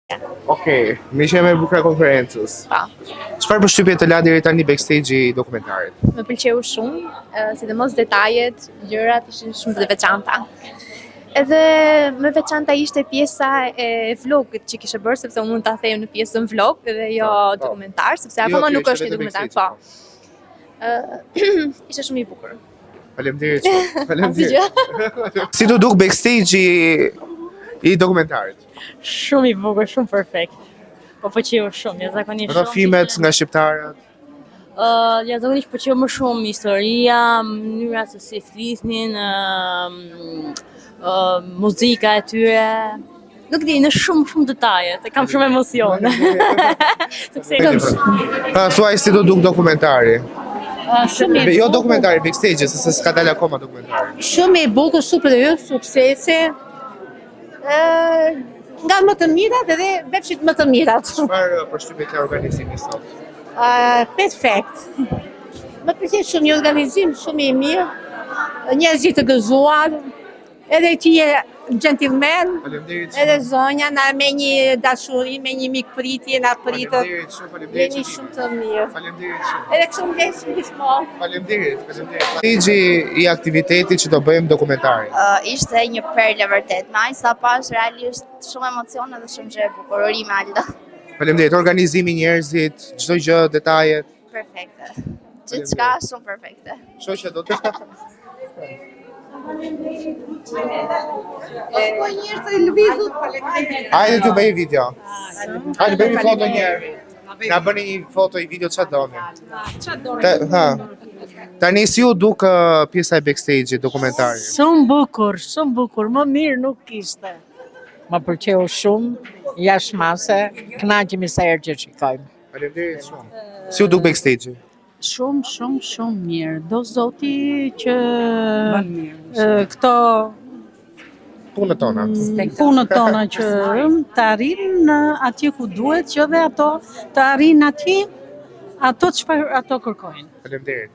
Okej, më ishte me bukur konferencës. Pa. Çfarë përshtypje të la deri tani backstage i dokumentarit? Më pëlqeu shumë, sidomos detajet, gjërat ishin shumë të veçanta. Edhe më veçanta ishte pjesa e vlogut që kishe bërë, sepse unë mund ta them në pjesën vlog dhe jo dokumentar, sepse akoma nuk është një dokumentar, po. Ishte shumë i bukur. Faleminderit shumë. Faleminderit. Si të duk backstage i dokumentarit? Shumë i bukur, shumë perfekt. Po pëlqeu shumë, jashtëzakonisht shumë. Rrëfimet nga shqiptarët. Jashtëzakonisht pëlqeu më shumë historia, mënyra se si flisnin, muzika e tyre. Nuk di, në shumë detaje, se kam shumë emocion. Thuaj si do duk dokumentari. Shumë i Jo dokumentari, backstage, se s'ka dalë akoma dokumentari. Shumë i bukur, super suksese. Nga më të mirat edhe befshit më të mirat. Çfarë përshtypje ka organizimi sot? Perfekt. Më pëlqen shumë një organizim shumë i mirë, njerëzit të gëzuar, edhe ti je gentleman, Faleminderit. edhe zonja na me një dashuri, me një mikpritje na pritët. Faleminderit shumë, Jeni shumë të mirë. Faleminderit shumë. Edhe kështu mbesi gjithmonë. Faleminderit. Backstage i aktivitetit që do bëjmë dokumentarin. Ishte një perle vërtet. Me aq sa pash realisht shumë emocione dhe shumë gjë e bukur. Urime Aldo. Faleminderit. Organizimi i njerëzit, çdo gjë, detajet. Perfekte. Gjithçka shumë perfekte. Kështu që do të Hajde t'ju bëj video. Hajde bëjmë foto një herë. Na bëni një foto i video çfarë doni. Tani si u duk pjesa e backstage dokumentarit? Shumë bukur, më mirë nuk kishte. Më pëlqeu shumë, jashtëmase, kënaqemi sa herë që shikojmë. Faleminderit shumë. Si u duk backstage? Shumë mirë. Do zoti që këto Punët tona. punët tona që të arrin atje ku duhet, që dhe ato të arrin atje ato çfarë ato kërkojnë. Faleminderit.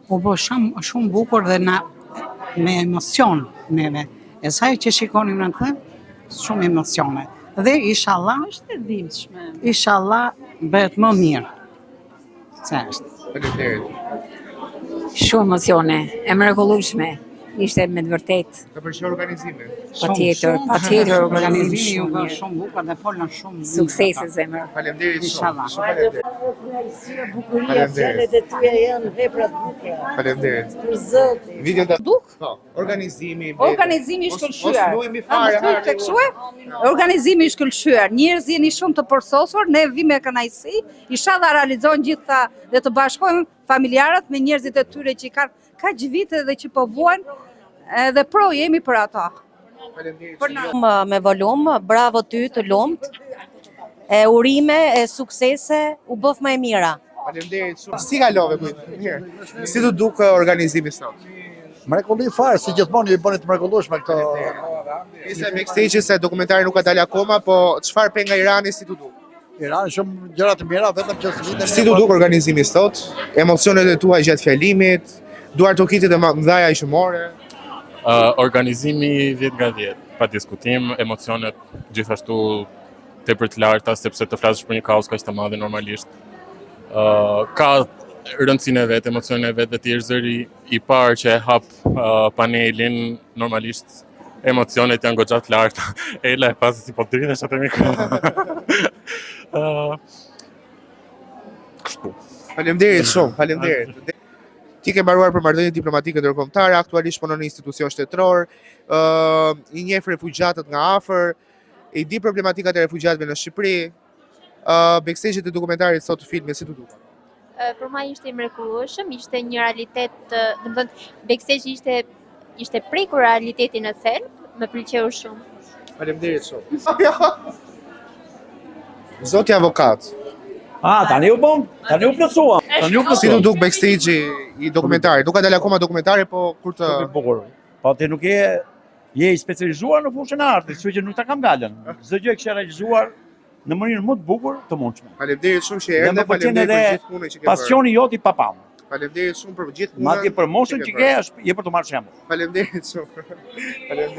U bë shumë bukur dhe me emocion neve. E sa që shikonim në këtë, shumë emocione. Dhe inshallah, Është e dhimbshme. inshallah bëhet më mirë. Se është. Faleminderit. Shumë emocione, e mrekullueshme. Ishte me të vërtet. Ka pëlqyer organizimi? Patjetër organizimi Organizimi u shumë bë mirë. shumë bukur dhe folën shumë. Suksese zemër. Faleminderit shumë. Inshallah. Bukuria, fjalët e tyre janë vepra të bukura. Faleminderit. Për Zotin. Video të Duk? Po, organizimi. Organizimi i shkëlqyer. Mos luajmë fare. Organizimi i shkëlqyer. Njerëz jeni shumë të përsosur, ne vim me kënaqësi. Inshallah realizojnë gjitha dhe të bashkojmë familjarët me njerëzit e tyre që kanë kaq vite dhe që po vuajnë edhe pro jemi për ata. Faleminderit. Me volum, bravo ty të lumt. Urime, suksese, u bëf më e mira. Faleminderit shumë. Si kalove kujt? Mirë. Si të duk organizimi sot? Mrekulli fare, si gjithmonë ju bëni të mrekullueshme këto. Ishte backstage se dokumentari nuk ka dalë akoma, po çfarë pe nga Irani si të duk? Irani shumë gjëra të mira, vetëm që s'vinë. Si të duk organizimi sot? Emocionet e tua gjatë fjalimit, duar tokitit e mëdhaja ishëmore. Organizimi 10 nga 10, pa diskutim, emocionet gjithashtu tepër të larta, sepse të flasësh për një kaos kaq të madhe normalisht. Ka rëndësinë e vet, emocionin e vet dhe ti je zëri i parë që e hap panelin, normalisht emocionet janë goxha të larta. Ela e pasi si po drithesh atë mikrofonin. Kështu. Faleminderit shumë, faleminderit. Ti ke mbaruar për marrëdhënie diplomatike ndërkombëtare, aktualisht punon në institucion shtetëror, i njeh refugjatët nga afër, i di problematikat e refugjatëve në Shqipëri. Backstage të dokumentarit sot të filmit si të duk? Për mua ishte i mrekullueshëm, ishte një realitet, domethënë backstage ishte prekur realitetin në thelb, më pëlqeu shumë. Faleminderit shumë. Zoti avokat. Tani u bëm, tani u plotsuam. Si të duk backstage i dokumentarit? Nuk ka dalë akoma dokumentari, po kur të Bukur. Po ti nuk je i specializuar në fushën e artit, kështu që nuk ta kam dalën. Çdo gjë e kisha realizuar në mënyrë më të bukur të mundshme. Faleminderit shumë që erdhe, faleminderit për gjithë punën që ke bërë. Pasioni jot i papam. Faleminderit shumë për gjithë punën. Madje për moshën që ke, je për të marrë shembull. Faleminderit shumë. Faleminderit.